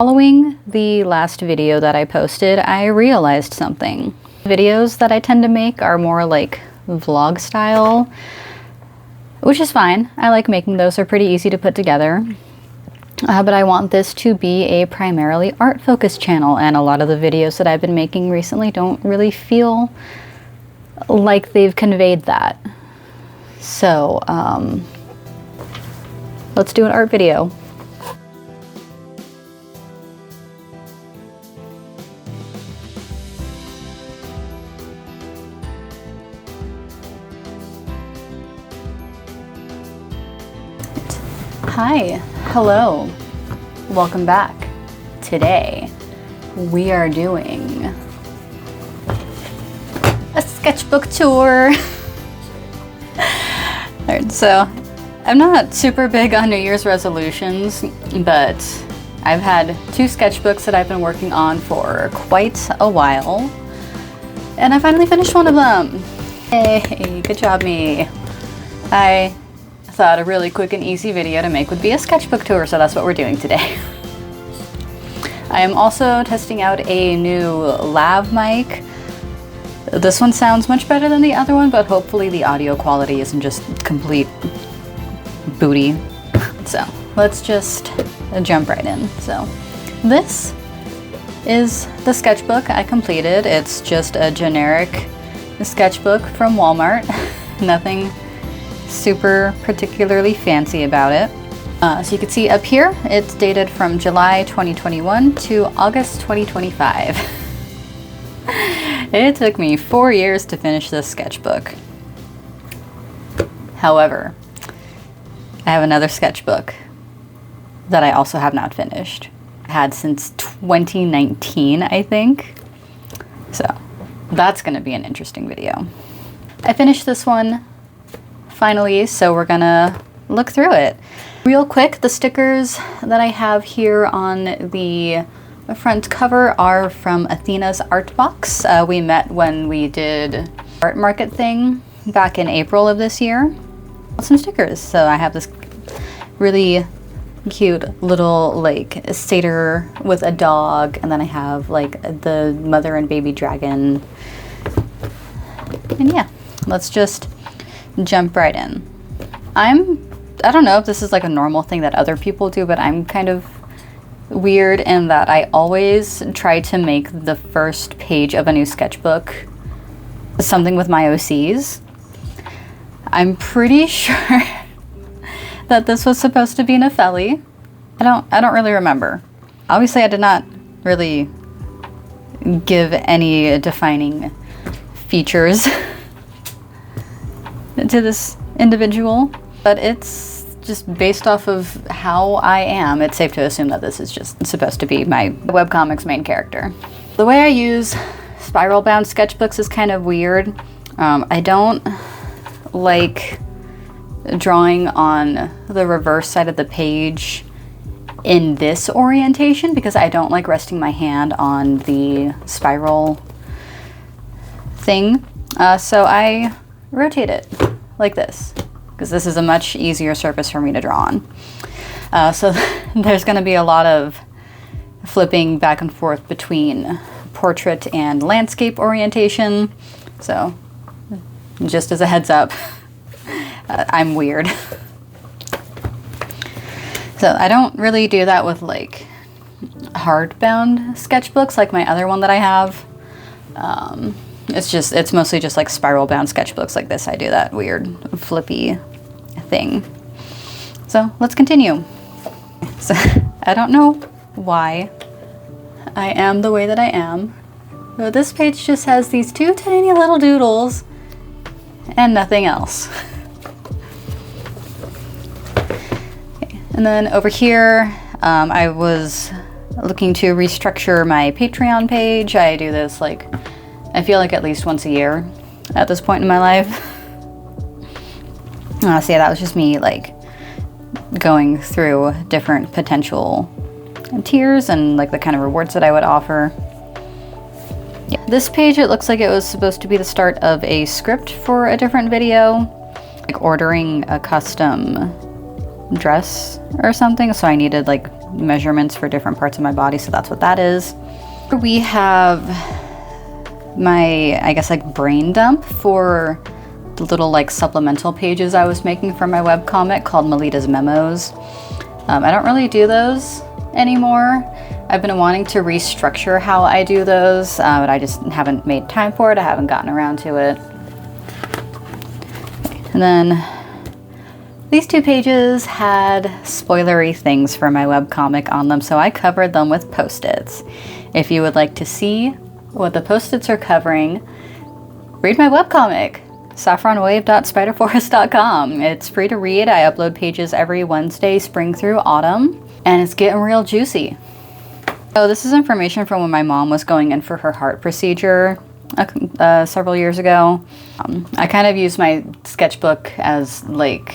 Following the last video that I posted, I realized something. Videos that I tend to make are more like vlog style, which is fine. I like making those, they're pretty easy to put together. But I want this to be a primarily art-focused channel, and a lot of the videos that I've been making recently don't really feel like they've conveyed that. So, let's do an art video. Hi, hello, welcome back. Today we are doing a sketchbook tour. Alright, so I'm not super big on New Year's resolutions, but I've had 2 sketchbooks that I've been working on for quite a while, and I finally finished one of them. Hey, good job me. I thought a really quick and easy video to make would be a sketchbook tour, so that's what we're doing today. I am also testing out a new lav mic. This one sounds much better than the other one, but hopefully the audio quality isn't just complete booty. So let's just jump right in. So this is the sketchbook I completed. It's just a generic sketchbook from Walmart. Nothing super particularly fancy about it. So you can see up here, it's dated from July 2021 to August 2025. It took me 4 years to finish this sketchbook. However, I have another sketchbook that I also have not finished. I had since 2019, I think. So that's gonna be an interesting video. I finished this one finally, so we're gonna look through it. Real quick, the stickers that I have here on the front cover are from Athena's art box. We met when we did art market thing back in April of this year. Some stickers. So I have this really cute little like satyr with a dog, and then I have like the mother and baby dragon. And yeah, let's just jump right in. I don't know if this is like a normal thing that other people do, but I'm kind of weird in that I always try to make the first page of a new sketchbook something with my OCs. I'm pretty sure that this was supposed to be Nepheli. I don't really remember. Obviously I did not really give any defining features to this individual, but it's just based off of how I am. It's safe to assume that this is just supposed to be my webcomic's main character. The way I use spiral bound sketchbooks is kind of weird. I don't like drawing on the reverse side of the page in this orientation because I don't like resting my hand on the spiral thing. So I rotate it like this, because this is a much easier surface for me to draw on. So there's going to be a lot of flipping back and forth between portrait and landscape orientation. So just as a heads up, I'm weird. So I don't really do that with like hardbound sketchbooks like my other one that I have. It's mostly just like spiral bound sketchbooks like this. I do that weird flippy thing. So let's continue. So I don't know why I am the way that I am. So this page just has these 2 tiny little doodles and nothing else. Okay. And then over here, I was looking to restructure my Patreon page. I do this like, I feel like at least once a year at this point in my life. So yeah, that was just me like going through different potential tiers and like the kind of rewards that I would offer. Yeah. This page, it looks like it was supposed to be the start of a script for a different video, like ordering a custom dress or something. So I needed like measurements for different parts of my body, so that's what that is. We have my, I guess, like brain dump for the little like supplemental pages I was making for my webcomic called Melita's Memos. I don't really do those anymore. I've been wanting to restructure how I do those, but I just haven't made time for it. I haven't gotten around to it. Okay. And then these two pages had spoilery things for my webcomic on them, so I covered them with Post-its. If you would like to see what the Post-its are covering, read my webcomic, saffronwave.spiderforest.com. It's free to read. I upload pages every Wednesday, spring through autumn, and it's getting real juicy. So this is information from when my mom was going in for her heart procedure several years ago. I kind of use my sketchbook as like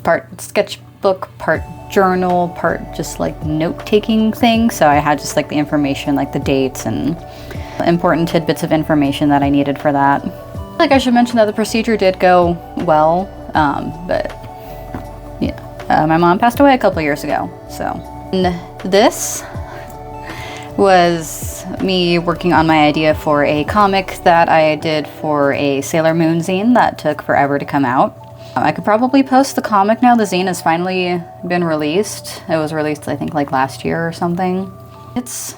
part sketchbook, part journal, part just like note-taking thing. So I had just like the information, like the dates and important tidbits of information that I needed for that. Like I should mention that the procedure did go well, but yeah, my mom passed away a couple years ago. So and this was me working on my idea for a comic that I did for a Sailor Moon zine that took forever to come out. I could probably post the comic now. The zine has finally been released. It was released, I think, like last year or something. It's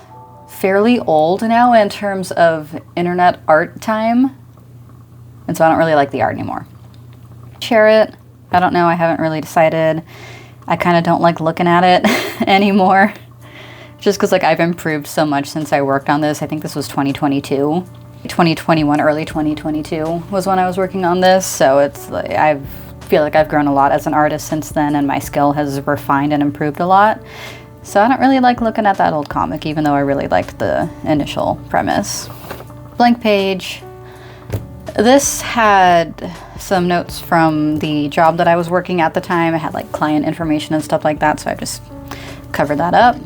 fairly old now in terms of internet art time, and so I don't really like the art anymore. Share it. I don't know. I haven't really decided. I kind of don't like looking at it anymore. Just because like I've improved so much since I worked on this. I think this was 2022. 2021, early 2022 was when I was working on this. So it's like I feel like I've grown a lot as an artist since then, and my skill has refined and improved a lot. So I don't really like looking at that old comic, even though I really liked the initial premise. Blank page. This had some notes from the job that I was working at the time. I had like client information and stuff like that, so I just covered that up.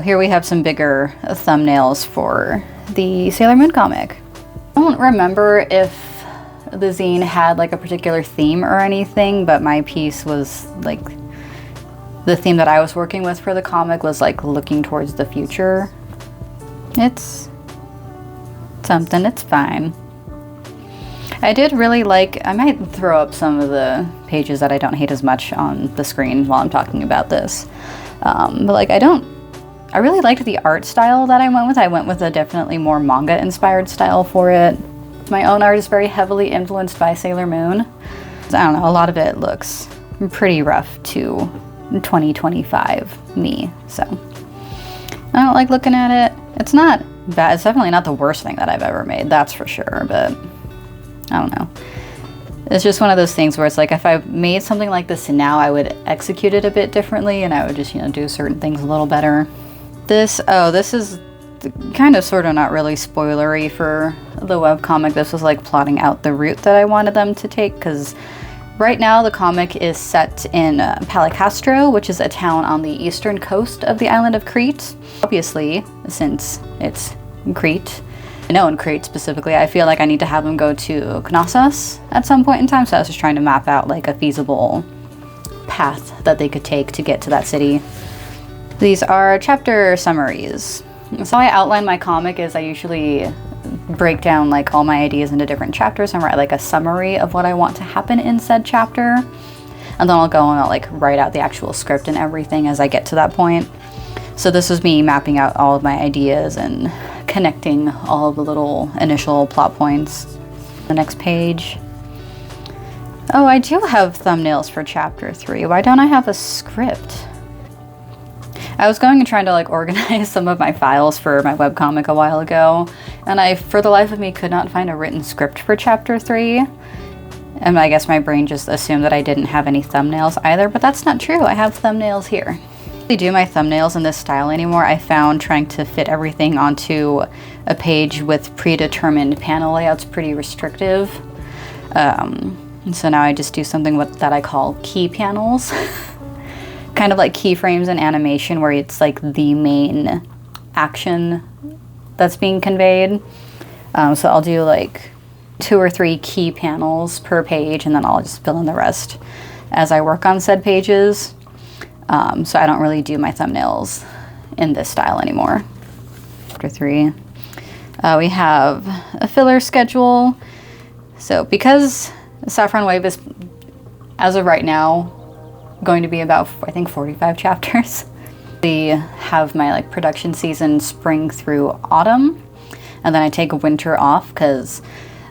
Here we have some bigger thumbnails for the Sailor Moon comic. I don't remember if the zine had like a particular theme or anything, but my piece was like, the theme that I was working with for the comic was like looking towards the future. It's something, it's fine. I did really like, I might throw up some of the pages that I don't hate as much on the screen while I'm talking about this. But like I really liked the art style that I went with. I went with a definitely more manga-inspired style for it. My own art is very heavily influenced by Sailor Moon. I don't know, a lot of it looks pretty rough to 2025 me, so. I don't like looking at it. It's not bad, it's definitely not the worst thing that I've ever made, that's for sure, but I don't know. It's just one of those things where it's like if I made something like this now, I would execute it a bit differently and I would just, you know, do certain things a little better. This is kind of sort of not really spoilery for the webcomic. This was like plotting out the route that I wanted them to take, because right now the comic is set in Palicastro, which is a town on the eastern coast of the island of Crete. Obviously, since it's Crete, in Crete specifically, I feel like I need to have them go to Knossos at some point in time, so I was just trying to map out like a feasible path that they could take to get to that city. These are chapter summaries. So how I outline my comic is I usually break down like all my ideas into different chapters and write like a summary of what I want to happen in said chapter. And then I'll go and I'll like write out the actual script and everything as I get to that point. So this was me mapping out all of my ideas and connecting all of the little initial plot points. The next page. Oh, I do have thumbnails for chapter 3. Why don't I have a script? I was going and trying to like organize some of my files for my webcomic a while ago, and I, for the life of me, could not find a written script for chapter 3. And I guess my brain just assumed that I didn't have any thumbnails either, but that's not true. I have thumbnails here. I don't do my thumbnails in this style anymore. I found trying to fit everything onto a page with predetermined panel layouts pretty restrictive. And so now I just do something that I call key panels. Kind of like keyframes in animation where it's like the main action that's being conveyed. So I'll do like 2 or 3 key panels per page, and then I'll just fill in the rest as I work on said pages. So I don't really do my thumbnails in this style anymore. Chapter 3. We have a filler schedule. So because Saffron Wave is, as of right now, going to be about, I think, 45 chapters. We have my like production season spring through autumn, and then I take winter off because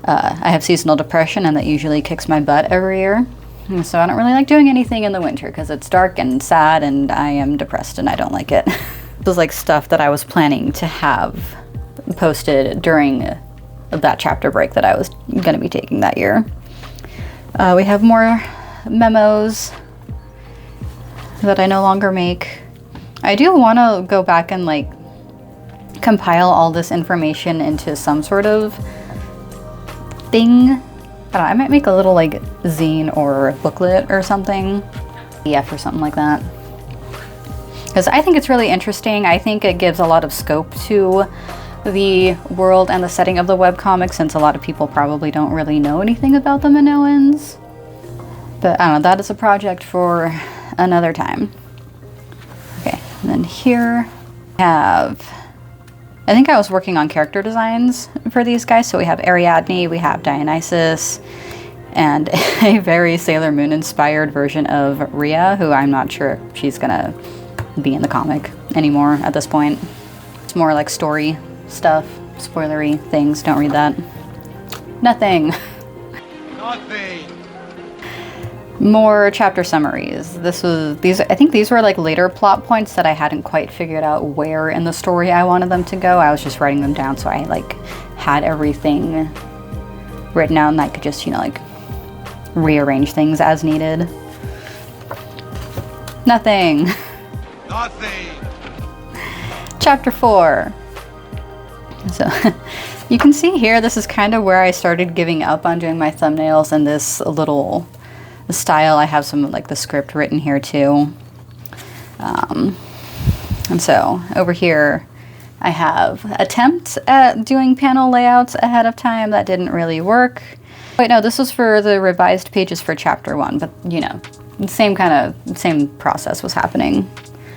I have seasonal depression, and that usually kicks my butt every year. And so I don't really like doing anything in the winter because it's dark and sad and I am depressed and I don't like it. This was like stuff that I was planning to have posted during that chapter break that I was going to be taking that year. We have more memos that I no longer make. I do want to go back and like compile all this information into some sort of thing. I don't know, I might make a little like zine or booklet or something, PDF or something like that. Because I think it's really interesting. I think it gives a lot of scope to the world and the setting of the webcomic, since a lot of people probably don't really know anything about the Minoans. But I don't know, that is a project for another time. Okay, and then here we have, I think I was working on character designs for these guys. So we have Ariadne, we have Dionysus, and a very Sailor Moon inspired version of Rhea, who I'm not sure if she's gonna be in the comic anymore at this point. It's more like story stuff, spoilery things, don't read that. Nothing. Nothing. More chapter summaries. I think these were like later plot points that I hadn't quite figured out where in the story I wanted them to go. I was just writing them down, so I like had everything written out and I could just, you know, like rearrange things as needed. Nothing. Nothing. Chapter 4. So you can see here, this is kind of where I started giving up on doing my thumbnails in this little style. I have some like the script written here too. And so over here I have attempts at doing panel layouts ahead of time that didn't really work. Wait, no, this was for the revised pages for chapter 1, but you know, same process was happening.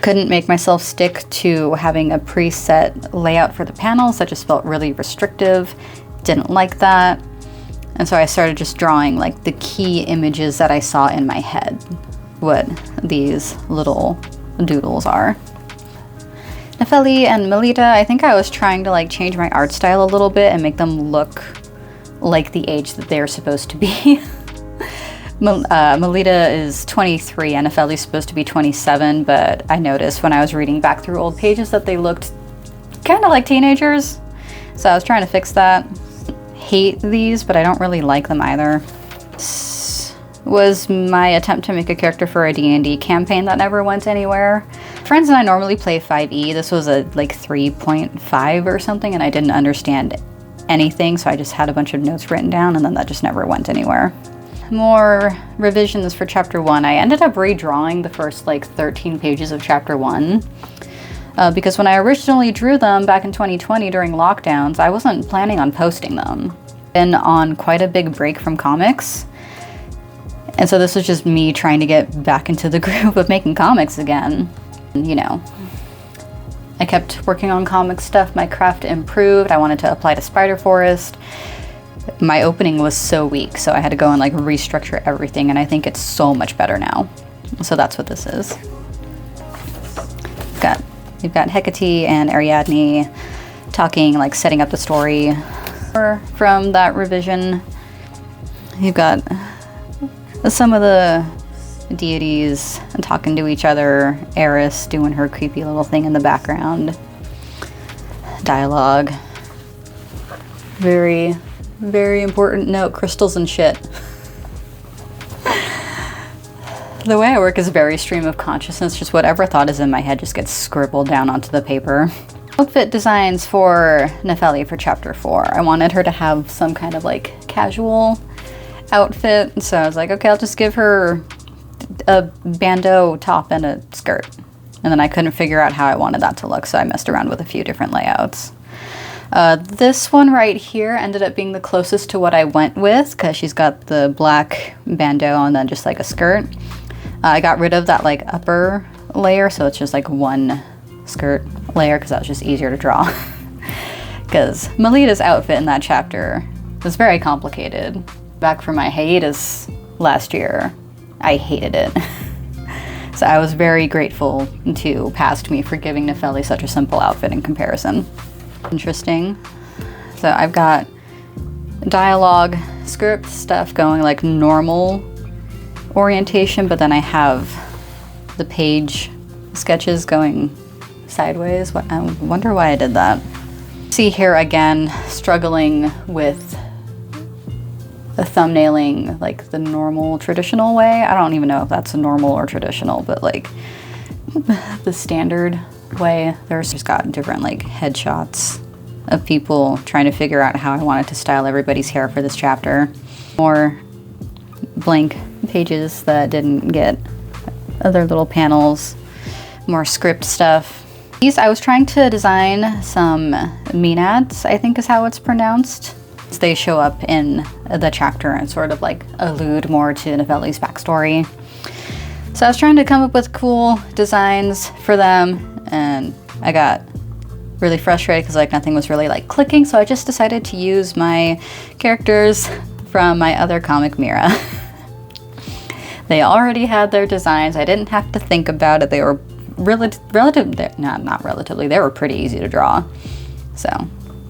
Couldn't make myself stick to having a preset layout for the panels. That just felt really restrictive. Didn't like that. And so I started just drawing like the key images that I saw in my head, what these little doodles are. Nefeli and Melita, I think I was trying to like change my art style a little bit and make them look like the age that they're supposed to be. Melita is 23 and Nefeli's supposed to be 27, but I noticed when I was reading back through old pages that they looked kind of like teenagers. So I was trying to fix that. Hate these, but I don't really like them either. This was my attempt to make a character for a D&D campaign that never went anywhere. Friends and I normally play 5e. This was a like 3.5 or something, and I didn't understand anything, so I just had a bunch of notes written down, and then that just never went anywhere. More revisions for chapter 1. I ended up redrawing the first like 13 pages of chapter 1. Because when I originally drew them back in 2020 during lockdowns, I wasn't planning on posting them. Been on quite a big break from comics. And so this was just me trying to get back into the groove of making comics again. You know, I kept working on comic stuff, my craft improved, I wanted to apply to Spider Forest. My opening was so weak, so I had to go and like restructure everything, and I think it's so much better now. So that's what this is. We've got Hecate and Ariadne talking, like setting up the story. From that revision, you've got some of the deities talking to each other. Eris doing her creepy little thing in the background. Dialogue. Very, very important note, crystals and shit. The way I work is very stream of consciousness, just whatever thought is in my head just gets scribbled down onto the paper. Outfit designs for Nefeli for chapter 4. I wanted her to have some kind of like casual outfit, so I was like, okay, I'll just give her a bandeau top and a skirt. And then I couldn't figure out how I wanted that to look, so I messed around with a few different layouts. This one right here ended up being the closest to what I went with, because she's got the black bandeau and then just like a skirt. I got rid of that like upper layer, so it's just like one skirt layer because that was just easier to draw. Because Melita's outfit in that chapter was very complicated. Back from my hiatus last year, I hated it. So I was very grateful to Past Me for giving Nefeli such a simple outfit in comparison. Interesting. So I've got dialogue, script stuff going like normal orientation, but then I have the page sketches going sideways. I wonder why I did that. See here again, struggling with the thumbnailing like the normal traditional way. I don't even know if that's normal or traditional, but like the standard way. There's just got different like headshots of people trying to figure out how I wanted to style everybody's hair for this chapter. More blank pages that didn't get other little panels, more script stuff. These, I was trying to design some menads, I think is how it's pronounced. They show up in the chapter and sort of like allude more to Nefeli's backstory. So I was trying to come up with cool designs for them, and I got really frustrated because like nothing was really like clicking, so I just decided to use my characters from my other comic, Mira. They already had their designs. I didn't have to think about it. They were not relatively, they were pretty easy to draw. So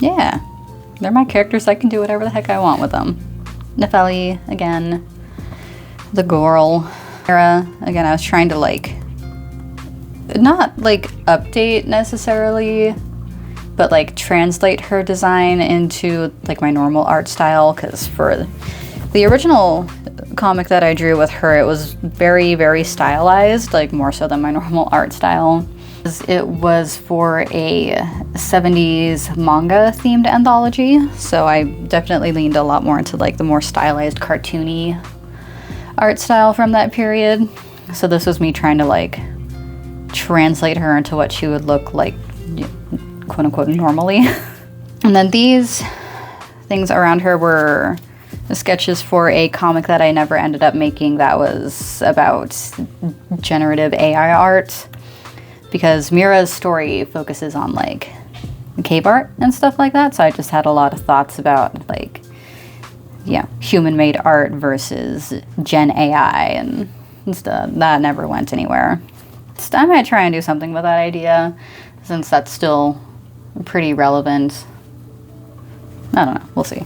yeah, they're my characters. I can do whatever the heck I want with them. Nefeli again, the girl. Mira again, I was trying to like, not like update necessarily, but like translate her design into like my normal art style, because for the original comic that I drew with her, it was very, very stylized, like more so than my normal art style. It was for a 70s manga themed anthology, so I definitely leaned a lot more into like the more stylized cartoony art style from that period. So this was me trying to like translate her into what she would look like, quote unquote, normally. And then these things around her were the sketches for a comic that I never ended up making that was about generative AI art, because Mira's story focuses on like cave art and stuff like that. So I just had a lot of thoughts about like, yeah, human-made art versus Gen AI and stuff. That never went anywhere. So I might try and do something with that idea, since that's still pretty relevant. I don't know, we'll see.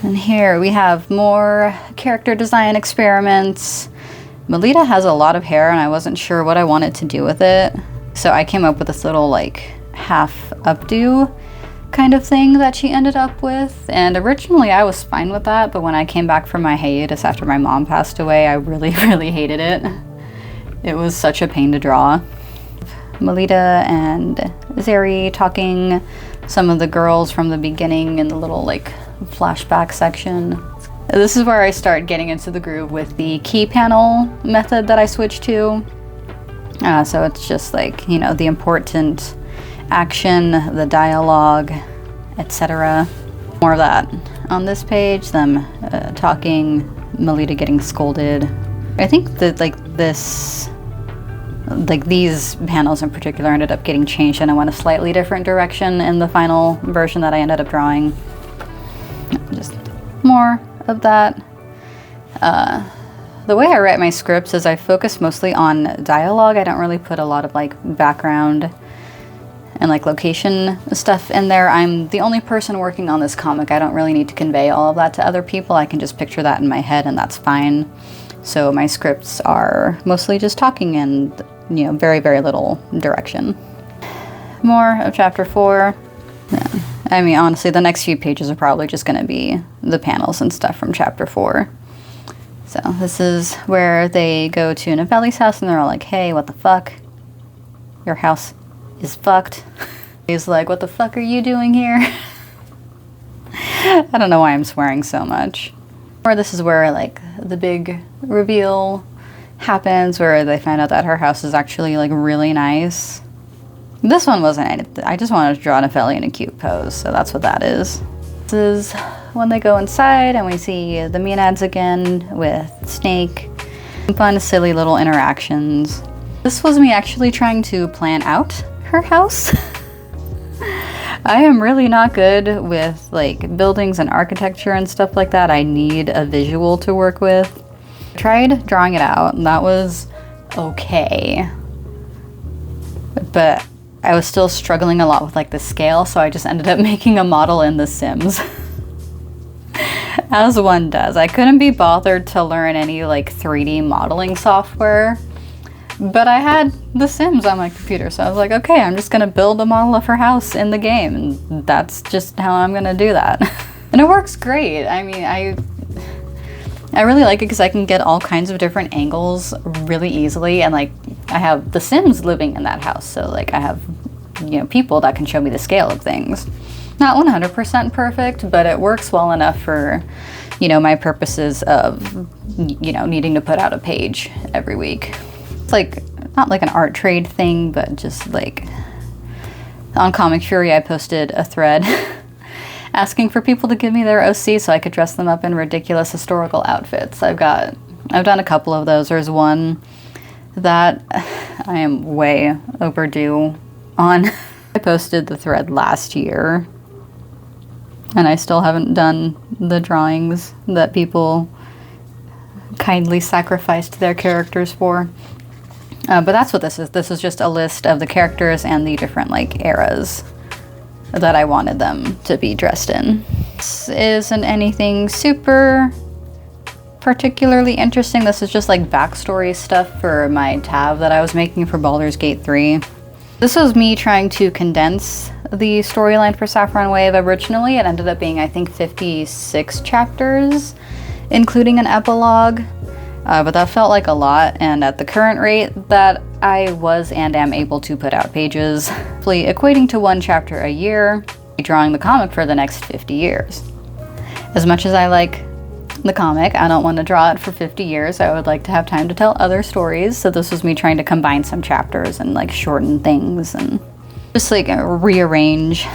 And here we have more character design experiments. Melita has a lot of hair and I wasn't sure what I wanted to do with it. So I came up with this little like half updo kind of thing that she ended up with. And originally I was fine with that, but when I came back from my hiatus after my mom passed away, I really, really hated it. It was such a pain to draw. Melita and Zeri talking, some of the girls from the beginning in the little like flashback section. This is where I start getting into the groove with the key panel method that I switched to. So it's just like, you know, the important action, the dialogue, etc. More of that on this page, them talking, Melita getting scolded. I think that like this, like these panels in particular ended up getting changed and I went a slightly different direction in the final version that I ended up drawing. Just more of that. The way I write my scripts is I focus mostly on dialogue. I don't really put a lot of like background and like location stuff in there. I'm the only person working on this comic. I don't really need to convey all of that to other people. I can just picture that in my head and that's fine. So my scripts are mostly just talking and, you know, very, very little direction. More of chapter 4. Yeah. I mean, honestly, the next few pages are probably just going to be the panels and stuff from chapter 4. So this is where they go to Nefeli's house and they're all like, hey, what the fuck? Your house is fucked. He's like, what the fuck are you doing here? I don't know why I'm swearing so much. Or this is where like the big reveal happens, where they find out that her house is actually like really nice. This one wasn't, I just wanted to draw Nefeli in a cute pose, so that's what that is. This is when they go inside and we see the Maenads again with Snake. Fun, silly little interactions. This was me actually trying to plan out her house. I am really not good with like buildings and architecture and stuff like that. I need a visual to work with. I tried drawing it out and that was okay. But I was still struggling a lot with like the scale, so I just ended up making a model in The Sims. As one does. I couldn't be bothered to learn any like 3D modeling software, but I had The Sims on my computer, so I was like, okay, I'm just gonna build a model of her house in the game, and that's just how I'm gonna do that. And it works great. I mean, I really like it because I can get all kinds of different angles really easily, and like I have The Sims living in that house, so like I have, you know, people that can show me the scale of things. Not 100% perfect, but it works well enough for, you know, my purposes of, you know, needing to put out a page every week. It's like, not like an art trade thing, but just like, on Comic Fury I posted a thread asking for people to give me their OC so I could dress them up in ridiculous historical outfits. I've done a couple of those. There's one that I am way overdue on. I posted the thread last year, and I still haven't done the drawings that people kindly sacrificed their characters for. But that's what this is. This is just a list of the characters and the different like eras that I wanted them to be dressed in. This isn't anything super particularly interesting. This is just like backstory stuff for my tab that I was making for Baldur's Gate 3. This was me trying to condense the storyline for Saffron Wave. Originally, it ended up being, I think, 56 chapters, including an epilogue, but that felt like a lot, and at the current rate that I was and am able to put out pages, equating to one chapter a year, drawing the comic for the next 50 years. As much as I like the comic, I don't want to draw it for 50 years. I would like to have time to tell other stories, so this was me trying to combine some chapters and like shorten things and just like rearrange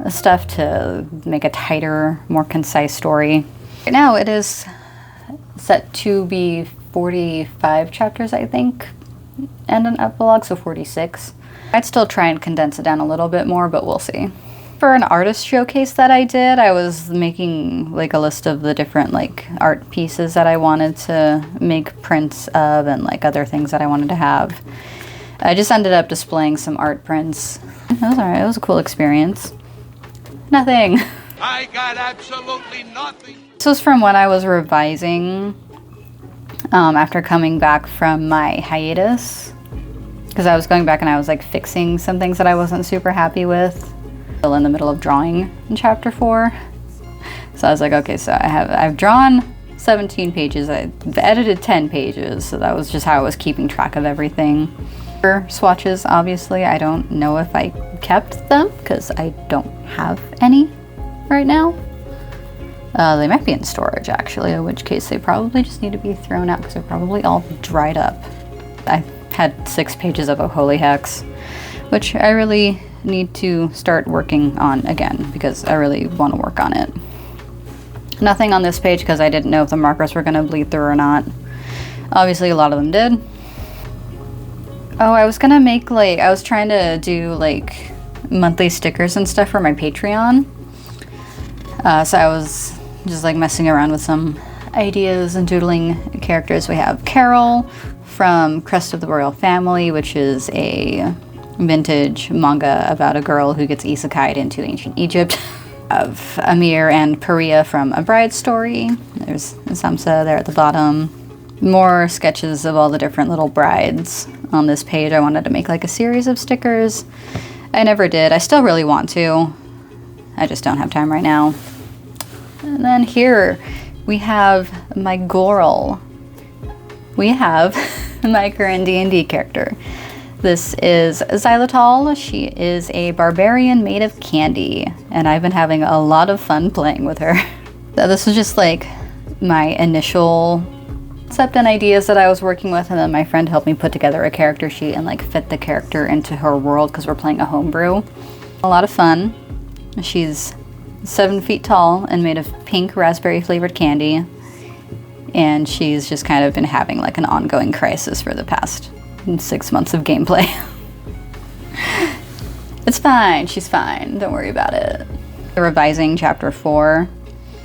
stuff to make a tighter, more concise story. Right now it is set to be 45 chapters, I think, and an epilogue, so 46. I'd still try and condense it down a little bit more, but we'll see. For an artist showcase that I did, I was making like a list of the different like art pieces that I wanted to make prints of and like other things that I wanted to have. I just ended up displaying some art prints. It was alright, it was a cool experience. Nothing. I got absolutely nothing. This was from when I was revising after coming back from my hiatus. Because I was going back and I was like fixing some things that I wasn't super happy with. Still in the middle of drawing in chapter 4. So I was like, okay, so I've drawn 17 pages, I've edited 10 pages, so that was just how I was keeping track of everything. For swatches, obviously, I don't know if I kept them, because I don't have any right now. They might be in storage, actually, in which case they probably just need to be thrown out, because they're probably all dried up. I had 6 pages of a Holy Hex, which I really need to start working on again, because I really want to work on it. Nothing on this page, because I didn't know if the markers were going to bleed through or not. Obviously, a lot of them did. Oh, I was gonna make like, I was trying to do like monthly stickers and stuff for my Patreon. So I was just like messing around with some ideas and doodling characters. We have Carol from Crest of the Royal Family, which is a vintage manga about a girl who gets isekai'd into ancient Egypt. Of Amir and Paria from A Bride's Story. There's Samsa there at the bottom. More sketches of all the different little brides on this page. I wanted to make like a series of stickers. I never did. I still really want to. I just don't have time right now. And then here we have my girl. We have my current D&D character. This is Xylitol. She is a barbarian made of candy, and I've been having a lot of fun playing with her. So this was just like my initial concept and ideas that I was working with, and then my friend helped me put together a character sheet and like fit the character into her world because we're playing a homebrew. A lot of fun. She's 7 feet tall and made of pink raspberry flavored candy, and she's just kind of been having like an ongoing crisis for the past 6 months of gameplay. It's fine, she's fine, don't worry about it. Revising chapter 4.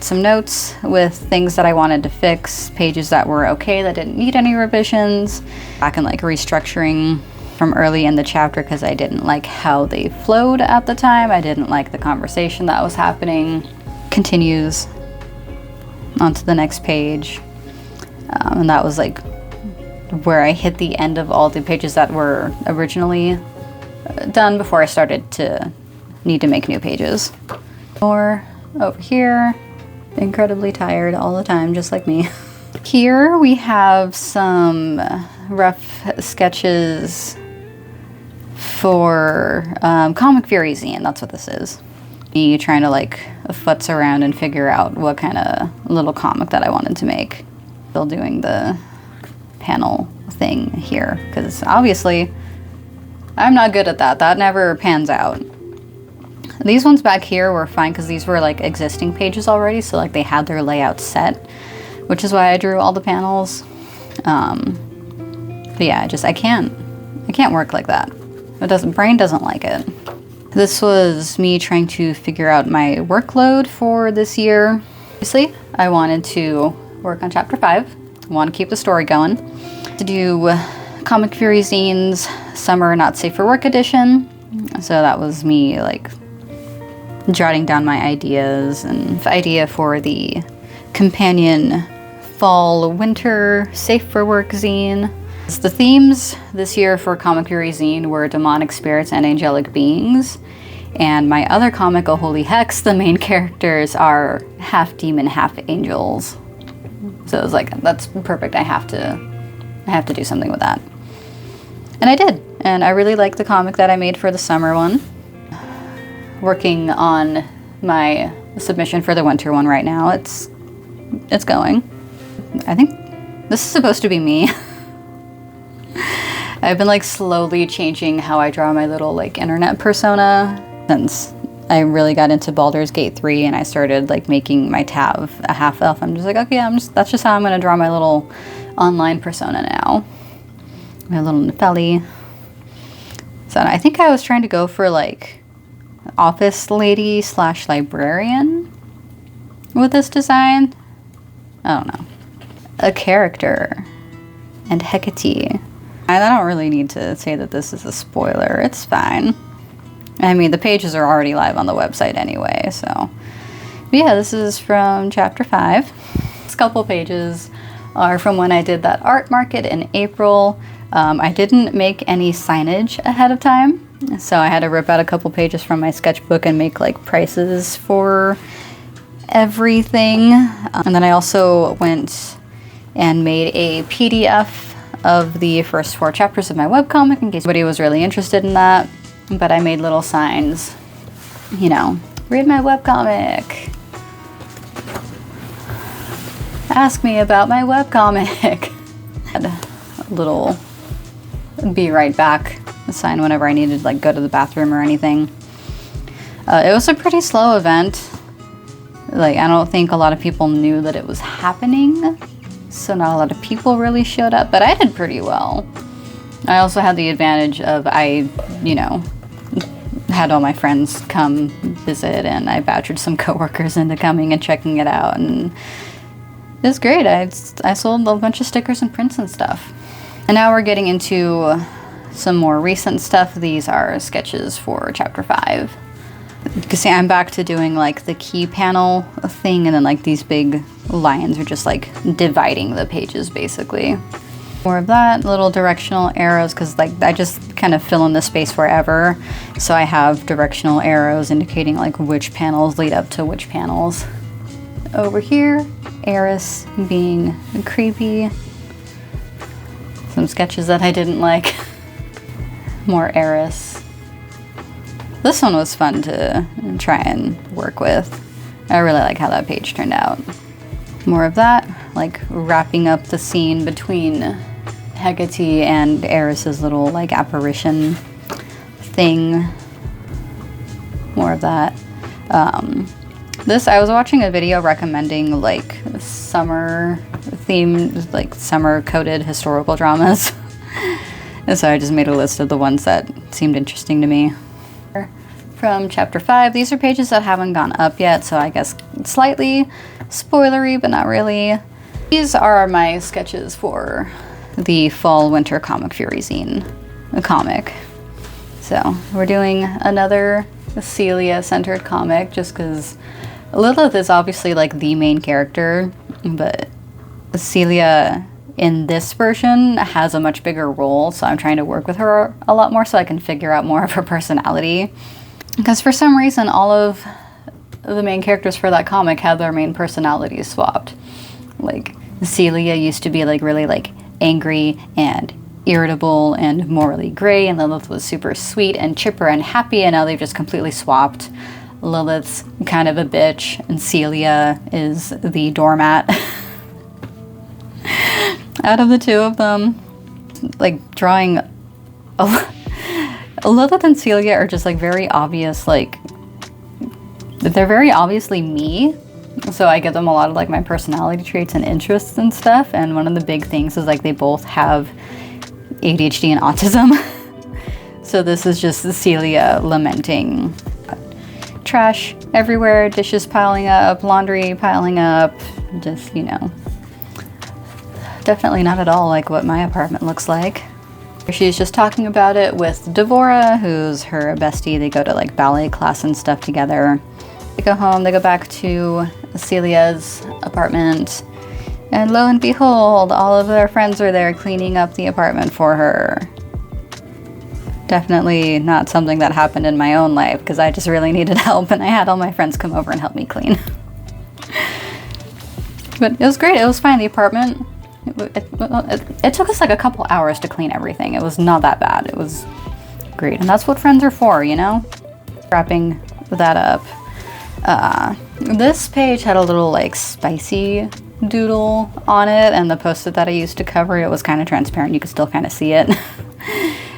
Some notes with things that I wanted to fix, pages that were okay that didn't need any revisions. Back in like restructuring from early in the chapter because I didn't like how they flowed at the time. I didn't like the conversation that was happening. Continues onto the next page. And that was like where I hit the end of all the pages that were originally done before I started to need to make new pages. More over here. Incredibly tired all the time, just like me. Here we have some rough sketches for Comic Fury zine. That's what this is. Me trying to like futz around and figure out what kind of little comic that I wanted to make. Still doing the panel thing here because obviously I'm not good at that. That never pans out. These ones back here were fine because these were like existing pages already, so like they had their layout set, which is why I drew all the panels. But yeah, I can't work like that. Brain doesn't like it. This was me trying to figure out my workload for this year. Obviously, I wanted to work on chapter 5. I want to keep the story going. To do Comic Fury zines, Summer Not Safe for Work edition. So that was me like jotting down my ideas, and the idea for the companion fall winter safe for work zine. The themes this year for Comic Fury zine were demonic spirits and angelic beings, and my other comic, Oh Holy Hex, the main characters are half demon, half angels. So it was like, that's perfect. I have to do something with that, and I did. And I really like the comic that I made for the summer one. Working on my submission for the winter one right now. It's going. I think this is supposed to be me. I've been like slowly changing how I draw my little like internet persona since I really got into Baldur's Gate 3 and I started like making my Tav a half elf. I'm just like, okay, that's just how I'm gonna draw my little online persona now. My little Nepheli. So I think I was trying to go for like office lady / librarian with this design. I don't know. A character and Hecate. I don't really need to say that this is a spoiler. It's fine. I mean, the pages are already live on the website anyway, so. But yeah, this is from chapter 5. This couple pages are from when I did that art market in April. I didn't make any signage ahead of time. So I had to rip out a couple pages from my sketchbook and make like prices for everything. And then I also went and made a PDF of the first 4 chapters of my webcomic in case anybody was really interested in that. But I made little signs, you know, read my webcomic. Ask me about my webcomic. Had a little be right back sign whenever I needed to like go to the bathroom or anything. It was a pretty slow event. Like, I don't think a lot of people knew that it was happening, so not a lot of people really showed up, but I did pretty well. I also had the advantage of you know, had all my friends come visit, and I vouchered some coworkers into coming and checking it out, and it was great. I sold a bunch of stickers and prints and stuff. And now we're getting into some more recent stuff. These are sketches for chapter 5. You can see I'm back to doing like the key panel thing, and then like these big lines are just like dividing the pages basically. More of that, little directional arrows, because like I just kind of fill in the space wherever. So I have directional arrows indicating like which panels lead up to which panels. Over here, Eris being creepy. Some sketches that I didn't like. More Eris. This one was fun to try and work with. I really like how that page turned out. More of that, like wrapping up the scene between Hecate and Eris's little like apparition thing. More of that. I was watching a video recommending like summer themed, like summer coded historical dramas. And so I just made a list of the ones that seemed interesting to me. From chapter 5, these are pages that haven't gone up yet, so I guess slightly spoilery, but not really. These are my sketches for the Fall Winter Comic Fury zine, a comic. So we're doing another Celia-centered comic, just because Lilith is obviously like the main character, but Celia in this version has a much bigger role, so I'm trying to work with her a lot more so I can figure out more of her personality. Because for some reason, all of the main characters for that comic had their main personalities swapped. Like, Celia used to be like really like angry and irritable and morally gray, and Lilith was super sweet and chipper and happy, and now they've just completely swapped. Lilith's kind of a bitch, and Celia is the doormat. Out of the two of them, like drawing Lilith and Celia are just like very obvious, like they're very obviously me, so I give them a lot of like my personality traits and interests and stuff. And one of the big things is like they both have ADHD and autism. So this is just Celia lamenting trash everywhere, dishes piling up, laundry piling up, just, you know, definitely not at all like what my apartment looks like. She's just talking about it with Devora, who's her bestie. They go to like ballet class and stuff together. They go home, they go back to Celia's apartment, and lo and behold, all of their friends are there cleaning up the apartment for her. Definitely not something that happened in my own life, because I just really needed help and I had all my friends come over and help me clean. But it was great, it was fine. The apartment, it took us like a couple hours to clean everything. It was not that bad. It was great. And that's what friends are for, you know? Wrapping that up. This page had a little like spicy doodle on it, and the post-it that I used to cover it was kind of transparent. You could still kind of see it.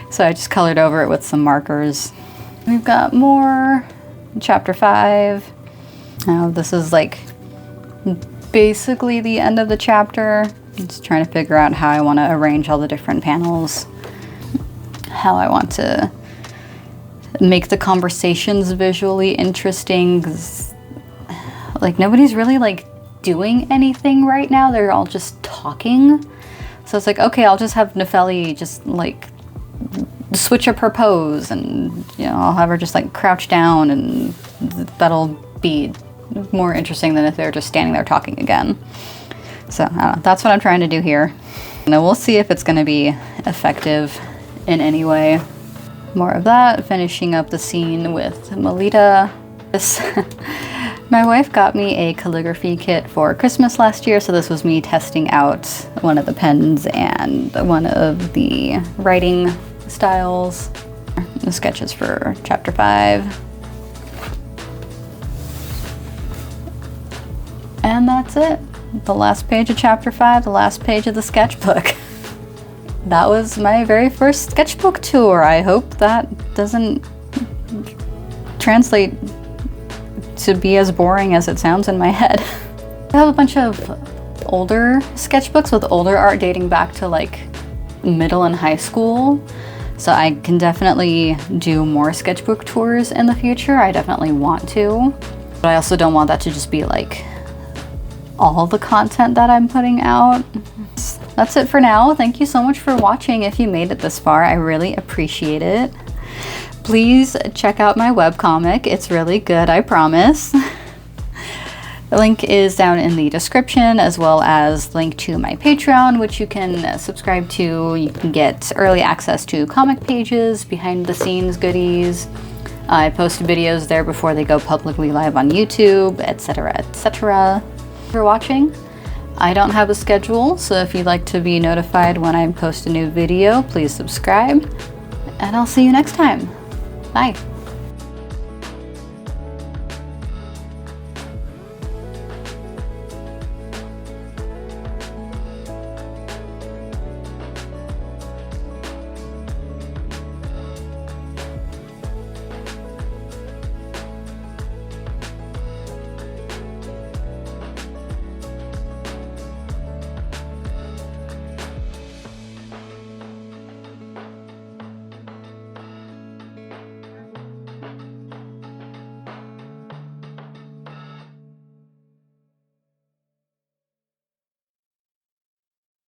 So I just colored over it with some markers. We've got more. Chapter 5. Now this is like basically the end of the chapter. I'm just trying to figure out how I want to arrange all the different panels, how I want to make the conversations visually interesting, 'cause like nobody's really like doing anything right now. They're all just talking. So it's like, okay, I'll just have Nefeli just like switch up her pose, and you know, I'll have her just like crouch down, and that'll be more interesting than if they're just standing there talking again. So I don't know, that's what I'm trying to do here. Now we'll see if it's going to be effective in any way. More of that, finishing up the scene with Melita. My wife got me a calligraphy kit for Christmas last year, so this was me testing out one of the pens and one of the writing styles. The sketches for chapter 5. And that's it. The last page of chapter 5, the last page of the sketchbook. That was my very first sketchbook tour. I hope that doesn't translate to be as boring as it sounds in my head. I have a bunch of older sketchbooks with older art dating back to like middle and high school. So I can definitely do more sketchbook tours in the future. I definitely want to. But I also don't want that to just be like all the content that I'm putting out. That's it for now. Thank you so much for watching. If you made it this far, I really appreciate it. Please check out my webcomic. It's really good, I promise. The link is down in the description, as well as link to my Patreon, which you can subscribe to. You can get early access to comic pages, behind the scenes goodies. I post videos there before they go publicly live on YouTube, etc., etc. For watching. I don't have a schedule, so if you'd like to be notified when I post a new video, please subscribe, and I'll see you next time. Bye.